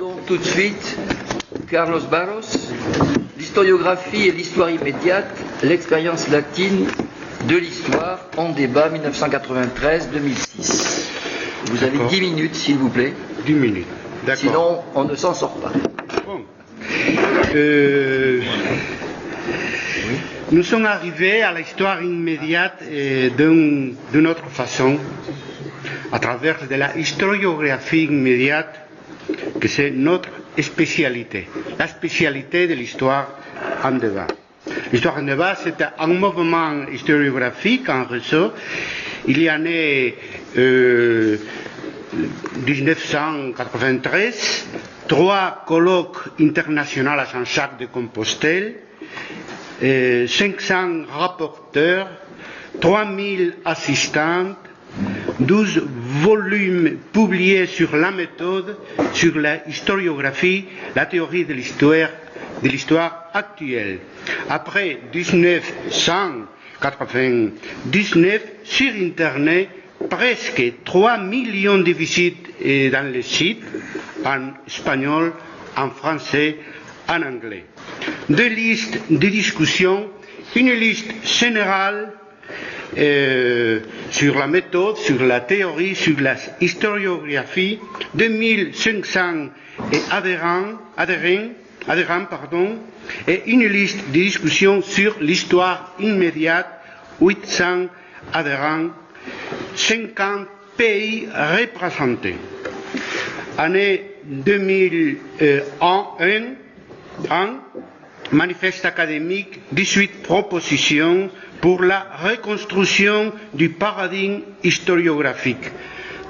donc tout de suite Carlos Barros, l'historiographie et l'histoire immédiate, l'expérience latine de l'histoire en débat 1993-2006. Vous avez 10 minutes, s'il vous plaît. 10 minutes, d'accord. Sinon, on ne s'en sort pas. Bon. Nous sommes arrivés à l'histoire immédiate d'une autre façon, à travers de la historiographie immédiate, que c'est notre spécialité, la spécialité de l'histoire en débat. L'histoire en débat, c'est un mouvement historiographique en réseau. Il y en a 1993, 3 colloques internationaux à Saint-Jacques-de-Compostelle, 500 rapporteurs, 3000 assistants, 12 volumes publiés sur la méthode, sur la historiographie, la théorie de l'histoire actuelle. Après 1999, sur Internet, presque 3 millions de visites dans le site, en espagnol, en français, en anglais. 2 listes de discussion, une liste générale sur la méthode, sur la théorie, sur la historiographie, 2500 adhérents, et une liste de discussion sur l'histoire immédiate, 800 adhérents, 50 pays représentés. Année 2001, manifeste académique, 18 propositions pour la reconstruction du paradigme historiographique.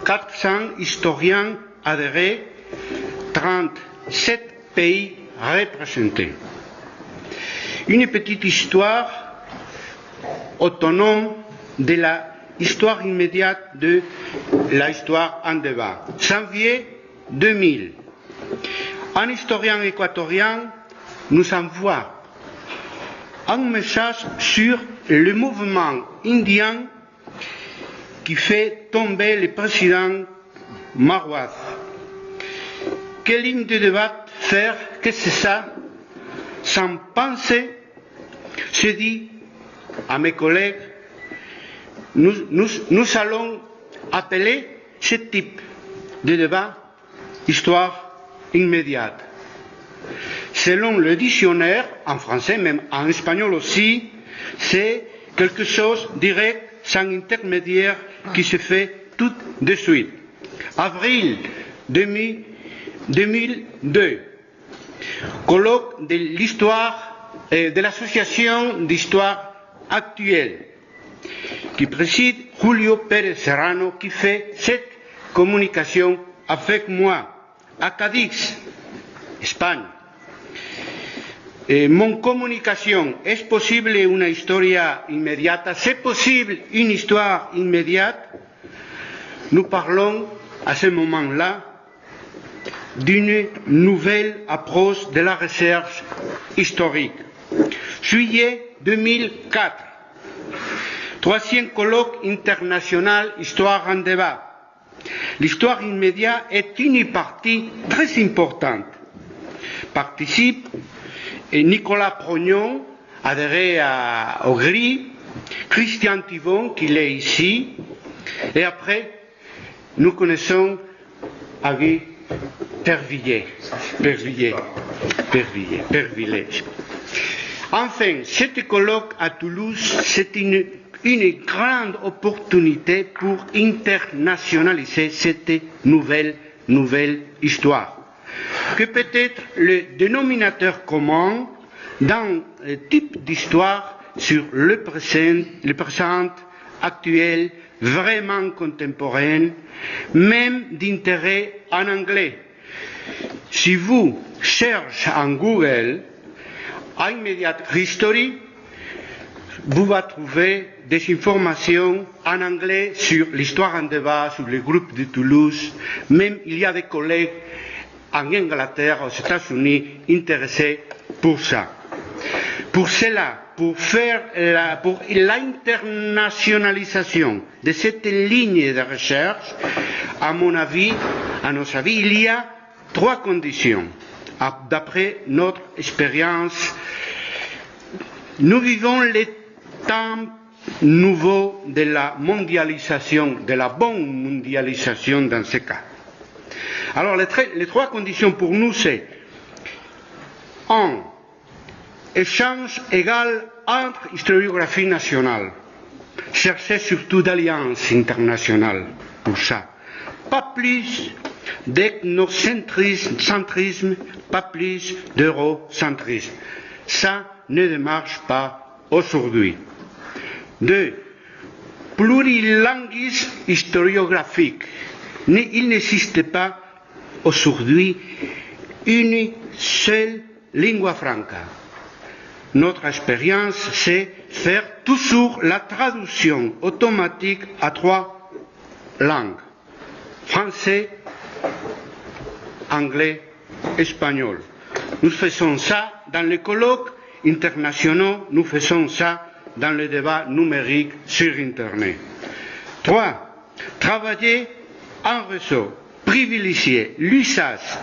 400 historiens adhérés, 37 pays représentés. Une petite histoire autonome de l'histoire immédiate de l'histoire en débat. Janvier 2000. Un historien équatorien nous envoie un message sur le mouvement indien qui fait tomber le président Marwaz. Quelle ligne de débat faire? Qu'est-ce que c'est ça? Sans penser, je dis à mes collègues, nous allons appeler ce type de débat histoire immédiate. Selon le dictionnaire, en français, même en espagnol aussi, c'est quelque chose direct, sans intermédiaire, qui se fait tout de suite. Avril 2002, colloque de l'histoire de l'association d'histoire actuelle, qui préside Julio Pérez Serrano, qui fait cette communication avec moi à Cadix, Espagne. Mon communication, est possible une historia inmediata? C'est possible une histoire immédiate? Nous parlons à ce moment-là d'une nouvelle approche de la recherche historique. Juillet 2004, 3e colloque international Histoire en débat. L'histoire immédiate est une partie très importante. Participe Nicolas Prognon, adhéré au GRI, Christian Thibon, qui est ici, et après, nous connaissons Agui Pervillet. Enfin, cette colloque à Toulouse, c'est une grande opportunité pour internationaliser cette nouvelle histoire, que peut être le dénominateur commun d'un type d'histoire sur le présent actuel, vraiment contemporain, même d'intérêt en anglais. Si vous cherchez en Google Immediate History, vous allez trouver des informations en anglais sur l'histoire en débat, sur le groupe de Toulouse. Même il y a des collègues en Angleterre, aux États-Unis, intéressés pour ça. Pour cela, pour l'internationalisation de cette ligne de recherche, à nos avis, il y a trois conditions. D'après notre expérience, nous vivons les temps nouveaux de la mondialisation, de la bonne mondialisation dans ce cas. Alors les trois conditions pour nous, c'est 1. Échange égal entre historiographie nationale. Cherchez surtout d'alliances internationales pour ça. Pas plus d'ethnocentrisme, pas plus d'eurocentrisme. Ça ne marche pas aujourd'hui. 2. Plurilinguisme historiographique. Il n'existe pas aujourd'hui une seule lingua franca. Notre expérience, c'est faire toujours la traduction automatique à trois langues. Français, anglais, espagnol. Nous faisons ça dans les colloques internationaux, nous faisons ça dans le débat numérique sur Internet. 3. Travailler en réseau, privilégier l'usage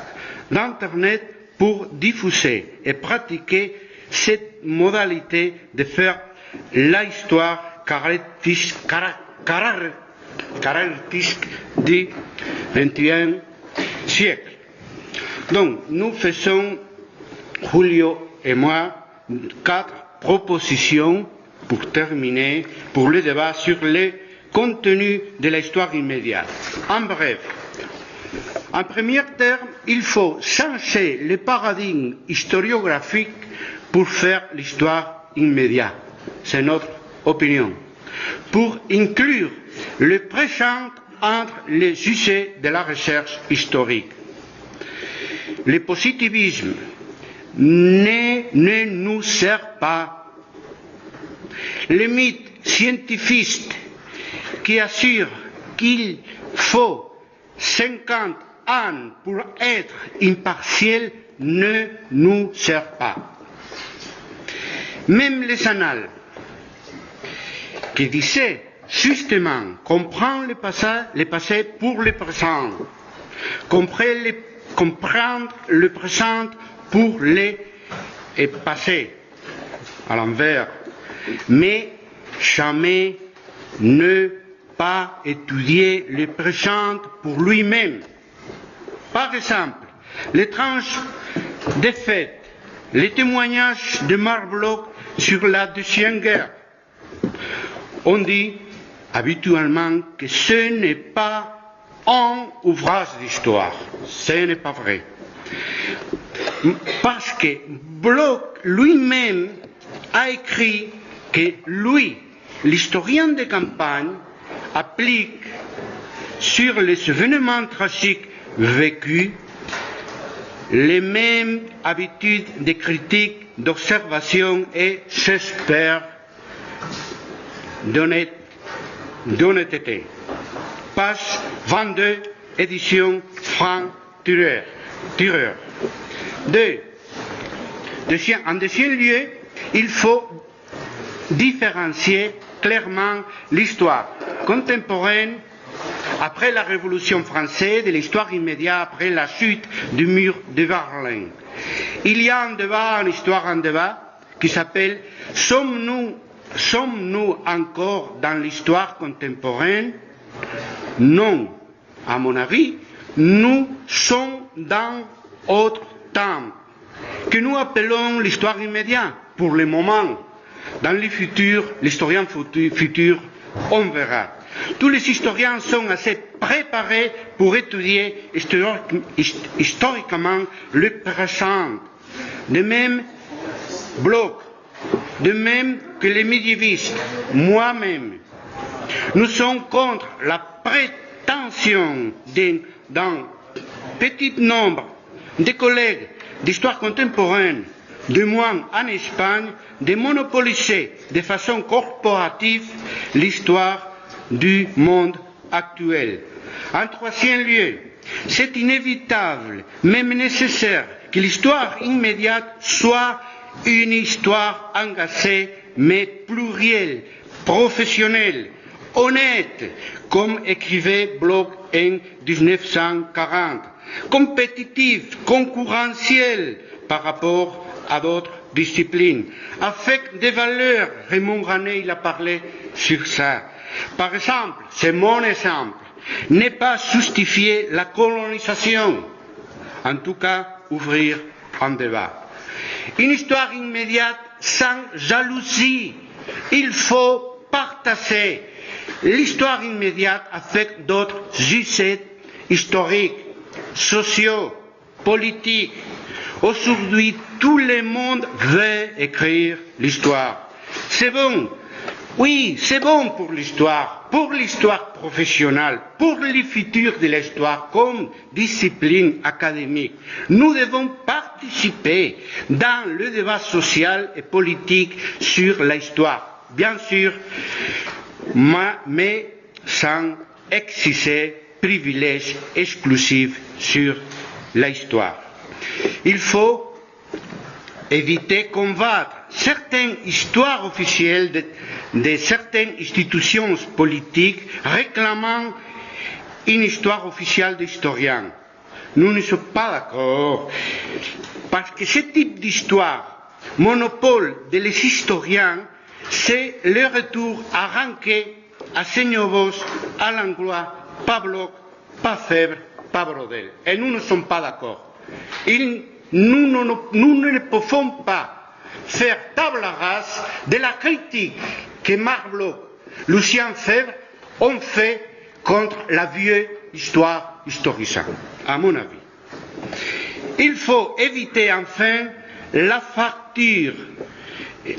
d'Internet pour diffuser et pratiquer cette modalité de faire l'histoire caractéristique du XXIe siècle. Donc, nous faisons, Julio et moi, 4 propositions pour terminer, pour le débat sur les contenus de l'histoire immédiate. En bref, en premier terme, il faut changer le paradigme historiographique pour faire l'histoire immédiate. C'est notre opinion. Pour inclure le présent entre les sujets de la recherche historique. Le positivisme ne nous sert pas. Le mythe scientifique qui assure qu'il faut 50 ans pour être impartial ne nous sert pas. Même les annales qui disaient justement comprendre le passé pour le présent, comprendre le présent pour le passé, à l'envers, mais jamais ne pas étudier le présent pour lui-même. Par exemple, l'étrange défaite, les témoignages de Marbloch sur la Deuxième Guerre. On dit habituellement que ce n'est pas un ouvrage d'histoire. Ce n'est pas vrai. Parce que Bloch lui-même a écrit que lui, l'historien de campagne, applique sur les événements tragiques vécus les mêmes habitudes de critique, d'observation et, j'espère, d'honnêteté. Page 22, édition Franck Thureur. En deuxième lieu, il faut différencier clairement l'histoire contemporaine après la Révolution française de l'histoire immédiate après la chute du mur de Berlin. Il y a un débat en histoire, qui s'appelle « Sommes-nous encore dans l'histoire contemporaine ?» Non. À mon avis, nous sommes dans autre temps, que nous appelons l'histoire immédiate pour le moment. Dans le futur, l'historien futur, on verra. Tous les historiens sont assez préparés pour étudier historiquement le présent. De même, Bloch, de même que les médiévistes, moi-même. Nous sommes contre la prétention d'un petit nombre de collègues d'histoire contemporaine, du moins en Espagne, de monopoliser de façon corporative l'histoire du monde actuel. En troisième lieu, c'est inévitable, même nécessaire, que l'histoire immédiate soit une histoire engagée, mais plurielle, professionnelle, honnête, comme écrivait Bloch en 1940, compétitif, concurrentiel par rapport à d'autres disciplines, avec des valeurs. Raymond Granet, il a parlé sur ça. Par exemple, c'est mon exemple, n'est pas justifier la colonisation, en tout cas ouvrir un débat. Une histoire immédiate sans jalousie. Il faut partager l'histoire immédiate avec d'autres sujets historiques, sociaux, politiques. Aujourd'hui, tout le monde veut écrire l'histoire. C'est bon. Oui, c'est bon pour l'histoire professionnelle, pour le futur de l'histoire comme discipline académique. Nous devons participer dans le débat social et politique sur l'histoire, bien sûr, mais sans exercer privilèges exclusifs sur l'histoire. Il faut éviter combattre certaines histoires officielles de certaines institutions politiques réclamant une histoire officielle d'historien. Nous ne sommes pas d'accord parce que ce type d'histoire, monopole des historiens, c'est le retour à Ranké, à Seignobos, à Langlois, pas Bloch, pas Febvre, pas Brodel. Et nous ne sommes pas d'accord. Nous ne pouvons pas faire table rase de la critique que Marc Bloch, Lucien Febvre ont fait contre la vieille histoire historique, à mon avis. Il faut éviter enfin la fracture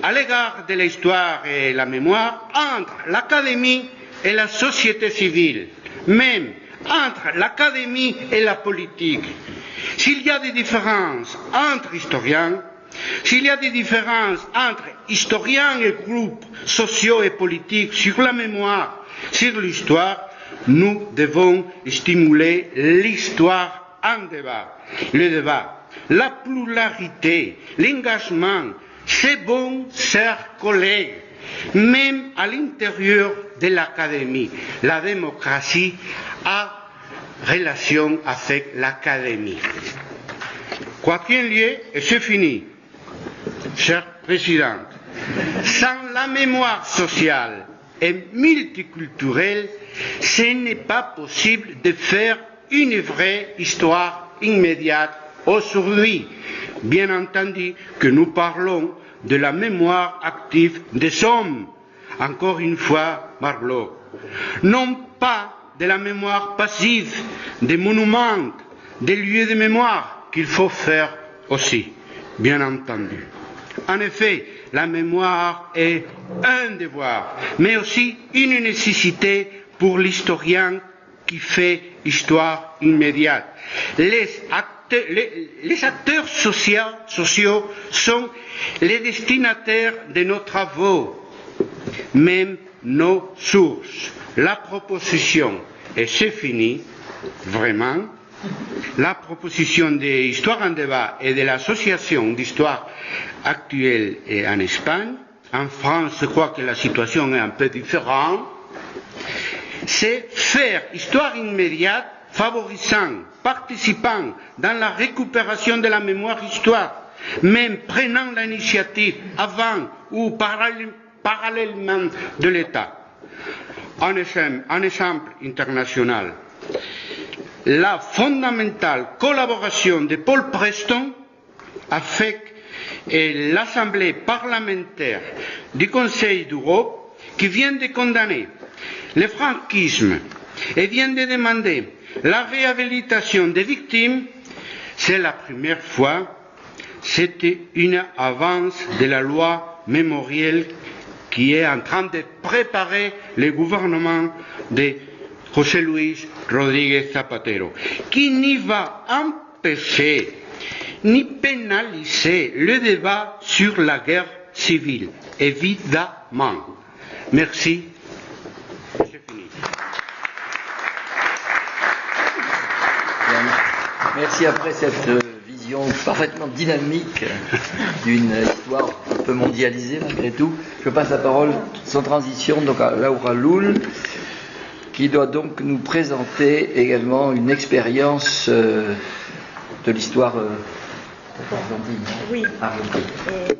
à l'égard de l'histoire et la mémoire entre l'académie et la société civile, même entre l'académie et la politique. S'il y a des différences entre historiens, s'il y a des différences entre historiens et groupes sociaux et politiques sur la mémoire, sur l'histoire, nous devons stimuler l'histoire en débat. Le débat, la pluralité, l'engagement, c'est bon, chers collègues, même à l'intérieur de l'académie. La démocratie a relation avec l'académie. Quoi qu'il y ait, et c'est fini, chère présidente, sans la mémoire sociale et multiculturelle, ce n'est pas possible de faire une vraie histoire immédiate aujourd'hui. Bien entendu que nous parlons de la mémoire active des hommes, encore une fois, Marc Bloch, non pas de la mémoire passive, des monuments, des lieux de mémoire qu'il faut faire aussi, bien entendu. En effet, la mémoire est un devoir, mais aussi une nécessité pour l'historien qui fait histoire immédiate. Les acteurs sociaux sont les destinataires de nos travaux, même nos sources. La proposition, et c'est fini, vraiment, la proposition d'Histoire en débat et de l'Association d'histoire actuelle en Espagne, en France, je crois que la situation est un peu différente, c'est faire histoire immédiate, favorisant, participant dans la récupération de la mémoire histoire, même prenant l'initiative avant ou parallèlement de l'État. Un exemple international, la fondamentale collaboration de Paul Preston avec l'Assemblée parlementaire du Conseil d'Europe qui vient de condamner le franquisme et vient de demander la réhabilitation des victimes, c'est la première fois, c'était une avance de la loi mémorielle qui est en train de préparer le gouvernement de José Luis Rodríguez Zapatero, qui n'y va empêcher ni pénaliser le débat sur la guerre civile, évidemment. Merci. C'est fini. Merci. Après cette vision parfaitement dynamique d'une histoire peu mondialisé malgré tout. Je passe la parole sans transition donc à Laura Loul, qui doit donc nous présenter également une expérience de l'histoire argentine. Oui. Argentine.